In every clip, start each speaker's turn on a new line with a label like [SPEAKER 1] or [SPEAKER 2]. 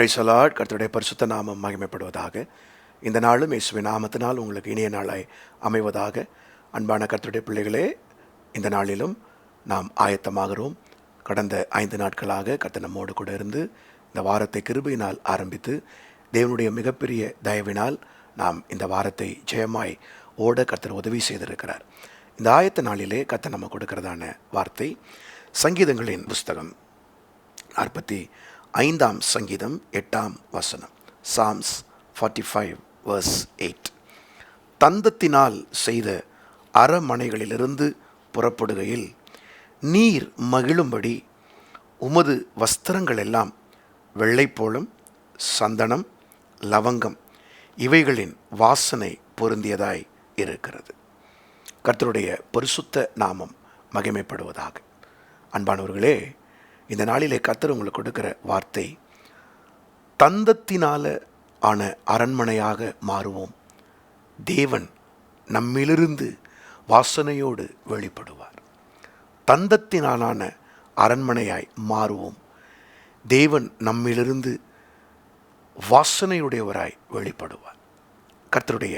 [SPEAKER 1] Praise the Lord. கர்த்தருடைய பரிசுத்த நாமம் மகிமைப்படுவதாக. இந்த நாளும் இயேசுவின் நாமத்தினால் உங்களுக்கு இனிய நாளாய் அமைவதாக. அன்பான கர்த்தருடைய பிள்ளைகளே, இந்த நாளிலும் நாம் ஆயத்தமாகிறோம். கடந்த 5 நாட்களாக கர்த்தர் நம்மோடு கூட இருந்து இந்த வாரத்தை கிருபையினால் ஆரம்பித்து தேவனுடைய மிகப்பெரிய தயவினால் நாம் இந்த வாரத்தை ஜெயமாய் ஓட கர்த்தர் உதவி செய்திருக்கிறார். இந்த ஆயத்த நாளிலே கர்த்தர் நம்ம கொடுக்கிறதான வார்த்தை சங்கீதங்களின் புஸ்தகம் 45ஆம் சங்கீதம் 8ஆம் வசனம். Sam's 45 verse 8. தந்தத்தினால் செய்த அரமனைகளிலிருந்து புறப்படுகையில் நீர் மகிழும்படி உமது வஸ்திரங்கள் எல்லாம் வெள்ளைப்போளம், சந்தனம், லவங்கம் இவைகளின் வாசனை பொருந்தியதாய் இருக்கிறது. கர்த்தருடைய பரிசுத்த நாமம் மகிமைப்படுவதாக. அன்பானவர்களே, இந்த நாளிலே கர்த்தர் உங்களுக்கு கொடுக்கிற வார்த்தை, தந்தத்தினால ஆன அரண்மனையாக மாறுவோம். தேவன் நம்மிலிருந்து வாசனையோடு வெளிப்படுவார். தந்தத்தினாலான அரண்மனையாய் மாறுவோம். தேவன் நம்மிலிருந்து வாசனையுடையவராய் வெளிப்படுவார். கர்த்தருடைய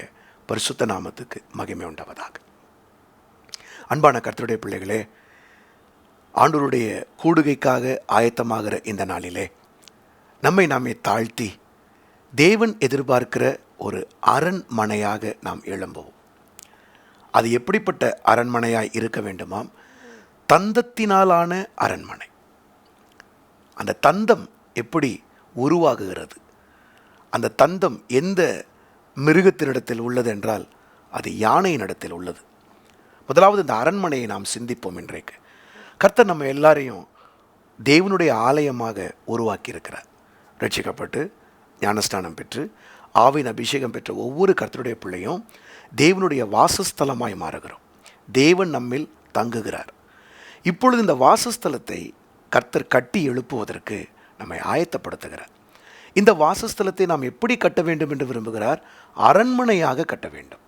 [SPEAKER 1] பரிசுத்த நாமத்துக்கு மகிமை உண்டாவதாக. அன்பான கர்த்தருடைய பிள்ளைகளே, ஆண்டவருடைய கூடுகைக்காக ஆயத்தமாகிற இந்த நாளிலே நம்மை நாமே தாழ்த்தி தேவன் எதிர்பார்க்கிற ஒரு அரண்மனையாக நாம் எழும்புவோம். அது எப்படிப்பட்ட அரண்மனையாய் இருக்க வேண்டுமாம்? தந்தத்தினாலான அரண்மனை. அந்த தந்தம் எப்படி உருவாகுகிறது? அந்த தந்தம் எந்த மிருகத்தினிடத்தில் உள்ளது என்றால் அது யானையினிடத்தில் உள்ளது. முதலாவது இந்த அரண்மனையை நாம் சிந்திப்போம். இன்றைக்கு கர்த்தர் நம்ம எல்லாரையும் தேவனுடைய ஆலயமாக உருவாக்கி இருக்கிறார். ரட்சிக்கப்பட்டு ஞானஸ்நானம் பெற்று ஆவின் அபிஷேகம் பெற்ற ஒவ்வொரு கர்த்தருடைய பிள்ளையும் தேவனுடைய வாசஸ்தலமாய் மாறுகிறோம். தேவன் நம்மில் தங்குகிறார். இப்பொழுது இந்த வாசஸ்தலத்தை கர்த்தர் கட்டி எழுப்புவதற்கு நம்மை ஆயத்தப்படுத்துகிறார். இந்த வாசஸ்தலத்தை நாம் எப்படி கட்ட வேண்டும் என்று விரும்புகிறார்? அரண்மனையாக கட்ட வேண்டும்.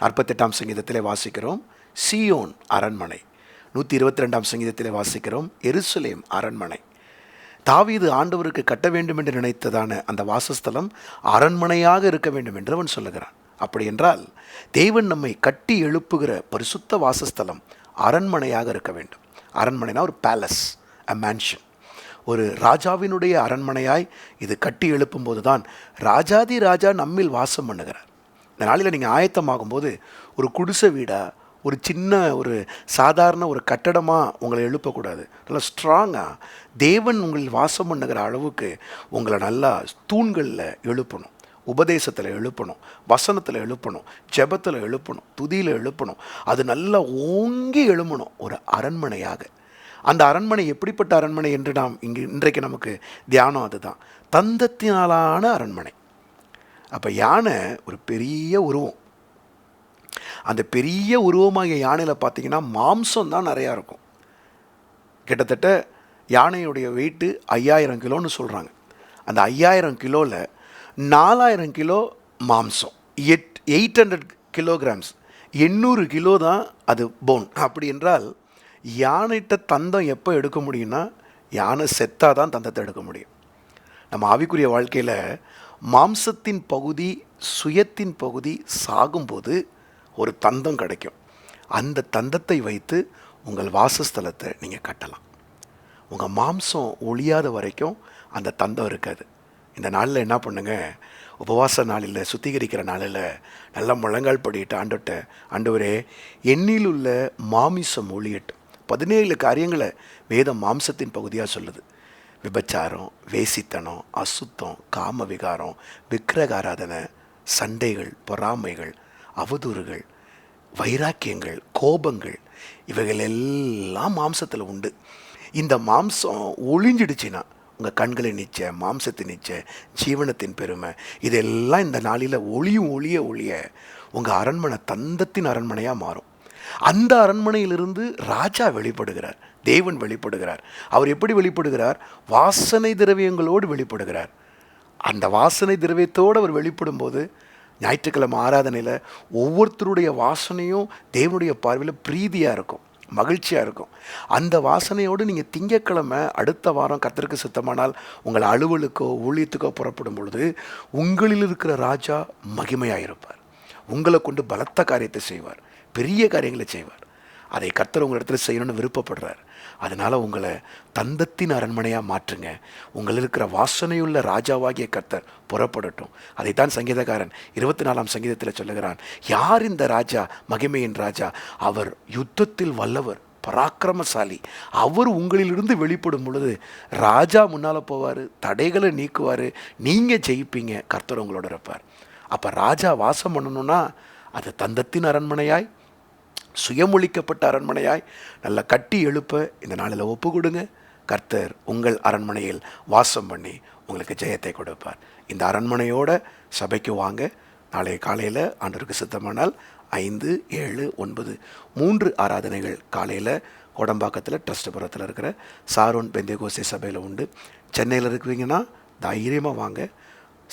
[SPEAKER 1] 48ஆம் சங்கீதத்திலே வாசிக்கிறோம் சீயோன் அரண்மனை. 122ஆம் சங்கீதத்திலே வாசிக்கிறோம் எருசலேம் அரண்மனை. தாவீது ஆண்டவருக்கு கட்ட வேண்டும் என்று நினைத்ததான அந்த வாசஸ்தலம் அரண்மனையாக இருக்க வேண்டும் என்று அவன் சொல்லுகிறான். அப்படி என்றால் தேவன் நம்மை கட்டி எழுப்புகிற பரிசுத்த வாசஸ்தலம் அரண்மனையாக இருக்க வேண்டும். அரண்மனைனா ஒரு பேலஸ், அ மேன்ஷன். ஒரு ராஜாவினுடைய அரண்மனையாய் இது கட்டி எழுப்பும் போது தான் ராஜாதி ராஜா நம்மில் வாசம் பண்ணுகிறார். இந்த நாளில் நீங்கள் ஆயத்தமாகும்போது ஒரு குடிசை வீடா, ஒரு சின்ன ஒரு சாதாரண ஒரு கட்டடமாக உங்களை எழுப்பக்கூடாது. நல்லா ஸ்ட்ராங்காக தேவன் உங்களில் வாசம் பண்ணுகிற அளவுக்கு உங்களை நல்லா தூண்களில் எழுப்பணும். உபதேசத்தில் எழுப்பணும், வசனத்தில் எழுப்பணும், ஜெபத்தில் எழுப்பணும், துதியில் எழுப்பணும். அது நல்லா ஓங்கி எழுமணும் ஒரு அரண்மனையாக. அந்த அரண்மனை எப்படிப்பட்ட அரண்மனை என்று நாம் இன்றைக்கு நமக்கு தியானம் அதுதான். தந்தத்தினாலான அரண்மனை. அப்போ யானை ஒரு பெரிய உருவம். அந்த பெரிய உருவமாகிய யானையில் பார்த்தீங்கன்னா மாம்சம் தான் நிறையா இருக்கும். கிட்டத்தட்ட யானையுடைய வெயிட்டு 5000 கிலோன்னு சொல்கிறாங்க. அந்த 5000 கிலோவில் 4000 கிலோ மாம்சம், 800 கிலோகிராம்ஸ், 800 கிலோ தான் அது போன். அப்படி என்றால் யானைகிட்ட தந்தம் எப்போ எடுக்க முடியும்னா யானை செத்தாக தான் தந்தத்தை எடுக்க முடியும். நம்ம ஆவிக்குரிய வாழ்க்கையில் மாம்சத்தின் பகுதி, சுயத்தின் பகுதி சாகும்போது ஒரு தந்தம் கிடைக்கும். அந்த தந்தத்தை வைத்து உங்கள் வாசஸ்தலத்தை நீங்கள் கட்டலாம். உங்கள் மாம்சம் ஒழியாத வரைக்கும் அந்த தந்தம் இருக்காது. இந்த நாளில் என்ன பண்ணுங்க, உபவாச நாளில், சுத்திகரிக்கிற நாளில் நல்லா முழங்கால் படிட்டு ஆண்டவரே என்னில் உள்ள மாமிசம் ஒழியட்டும். 17 காரியங்களை வேதம் மாம்சத்தின் பகுதியாக சொல்லுது. விபச்சாரம், வேசித்தனம், அசுத்தம், காம விகாரம், விக்கிரக ஆராதனை, சண்டைகள், பொறாமைகள், அவதூறுகள், வைராக்கியங்கள், கோபங்கள், இவைகள் எல்லாம் மாம்சத்தில் உண்டு. இந்த மாம்சம் ஒளிஞ்சிடுச்சுன்னா உங்கள் கண்களை நிச்ச, மாம்சத்தை நிச்ச, ஜீவனத்தின் பெருமை, இதெல்லாம் இந்த நாளில் ஒளிய உங்கள் அரண்மனை தந்தத்தின் அரண்மனையாக மாறும். அந்த அரண்மனையிலிருந்து ராஜா வெளிப்படுகிறார், தேவன் வெளிப்படுகிறார். அவர் எப்படி வெளிப்படுகிறார்? வாசனை திரவியங்களோடு வெளிப்படுகிறார். அந்த வாசனை திரவியத்தோடு அவர் வெளிப்படும் போது ஞாயிற்றுக்கிழமை ஆராதனையில் ஒவ்வொருத்தருடைய வாசனையும் தேவனுடைய பார்வையில் பிரீதியாக இருக்கும். மகிழ்ச்சியாக இருக்கும். அந்த வாசனையோடு நீங்கள் திங்கட்கிழமை அடுத்த வாரம் கர்த்தருக்கு சித்தமானால் உங்கள் அலுவலுக்கோ ஊழியத்துக்கோ புறப்படும் பொழுது உங்களில் இருக்கிற ராஜா மகிமையாக இருப்பார். உங்களை கொண்டு பலத்த காரியத்தை செய்வார், பெரிய காரியங்களை செய்வார். அதை கர்த்தர் உங்கள் இடத்துல செய்யணும்னு விருப்பப்படுறார். அதனால் உங்களை தந்தத்தின் அரண்மனையாக மாற்றுங்க. உங்களில் இருக்கிற வாசனையுள்ள ராஜாவாகிய கர்த்தர் புறப்படட்டும். அதைத்தான் சங்கீதக்காரன் 24ஆம் சங்கீதத்தில் சொல்லுகிறான், யார் இந்த ராஜா, மகிமையின் ராஜா? அவர் யுத்தத்தில் வல்லவர், பராக்கிரமசாலி. அவர் உங்களிலிருந்து வெளிப்படும் பொழுது ராஜா முன்னால் போவார், தடைகளை நீக்குவார், நீங்கள் ஜெயிப்பீங்க, கர்த்தர் உங்களோட இருப்பார். அப்போ ராஜா வாசம் பண்ணணும்னா அது தந்தத்தின் அரண்மனையாய், சுயமொழிக்கப்பட்ட அரண்மனையாய் நல்ல கட்டி எழுப்ப இந்த நாளில் ஒப்பு கொடுங்க. கர்த்தர் உங்கள் அரண்மனையில் வாசம் பண்ணி உங்களுக்கு ஜெயத்தை கொடுப்பார். இந்த அரண்மனையோட சபைக்கு வாங்க. நாளைய காலையில் ஆண்டவருக்கு சித்தமானால் 5, 7, 9 3 ஆராதனைகள் காலையில் கோடம்பாக்கத்தில் ட்ரஸ்ட்புரத்தில் இருக்கிற சாரோன் பெந்தேகோஸ்தே சபையில் உண்டு. சென்னையில் இருக்கிறீங்கன்னா தைரியமாக வாங்க.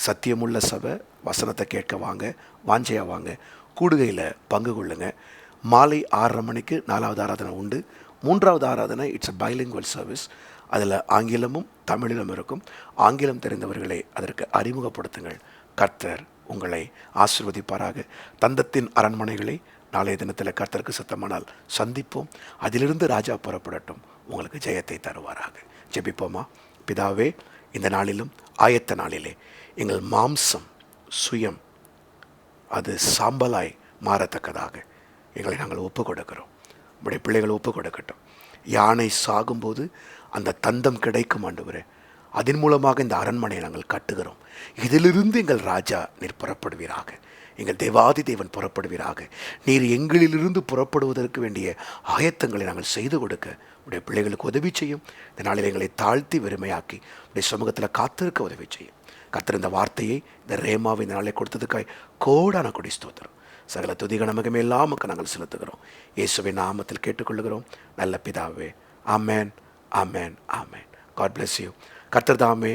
[SPEAKER 1] சத்தியமுள்ள சபை, வசனத்தை கேட்க வாங்க, வாஞ்சையாக வாங்க. கூடுகையில் பங்கு கொள்ளுங்க. மாலை 6:30 மணிக்கு 4வது ஆராதனை உண்டு. 3வது ஆராதனை இட்ஸ் அ பைலிங்குவல் சர்வீஸ். அதில் ஆங்கிலமும் தமிழிலும் இருக்கும். ஆங்கிலம் தெரிந்தவர்களை அதற்கு அறிமுகப்படுத்துங்கள். கர்த்தர் உங்களை ஆசீர்வதிப்பாராக. தந்தத்தின் அரண்மனைகளை நாளைய தினத்தில் கர்த்தருக்கு சித்தமானால் சந்திப்போம். அதிலிருந்து ராஜா புறப்படட்டும், உங்களுக்கு ஜெயத்தை தருவாராக. ஜெபிப்போமா? பிதாவே, இந்த நாளிலும் ஆயத்த நாளிலே எங்கள் மாம்சம், சுயம் அது சாம்பலாய் மாறத்தக்கதாக எங்களை நாங்கள் ஒப்பு கொடுக்கிறோம். உங்களுடைய பிள்ளைகள் ஒப்பு கொடுக்கட்டும். யானை சாகும்போது அந்த தந்தம் கிடைக்கும் ஆண்டவரே, அதன் மூலமாக இந்த அரண்மனையை நாங்கள் கட்டுகிறோம். இதிலிருந்து எங்கள் ராஜா நீர் புறப்படுவீராக, எங்கள் தேவாதி தேவன் புறப்படுவீராக. நீர் எங்களிலிருந்து புறப்படுவதற்கு வேண்டிய ஆயத்தங்களை நாங்கள் செய்து கொடுக்க உடைய பிள்ளைகளுக்கு உதவி செய்யும். இந்த நாளில் எங்களை தாழ்த்தி வெறுமையாக்கி உடைய சமூகத்தில் காத்திருக்க உதவி செய்யும். கர்த்தர் இந்த வார்த்தையை, இந்த ரேமாவை இந்த நாளை கொடுத்ததுக்காய் கோடான கொடி ஸ்தோத்திரம். சகல துதிக நமக்குமே எல்லாமுக்கு நாங்கள் செலுத்துகிறோம். இயேசுவின் நாமத்தில் கேட்டுக்கொள்ளுகிறோம் நல்ல பிதாவே. ஆமேன், ஆமேன், ஆமேன். God bless you. கர்த்தர் தாமே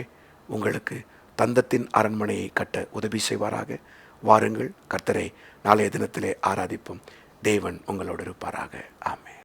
[SPEAKER 1] உங்களுக்கு தந்தத்தின் அரண்மனையை கட்ட உதவி செய்வாராக. வாருங்கள், கர்த்தரை நாளைய தினத்திலே ஆராதிப்போம். தேவன் உங்களோடு இருப்பாராக. ஆமேன்.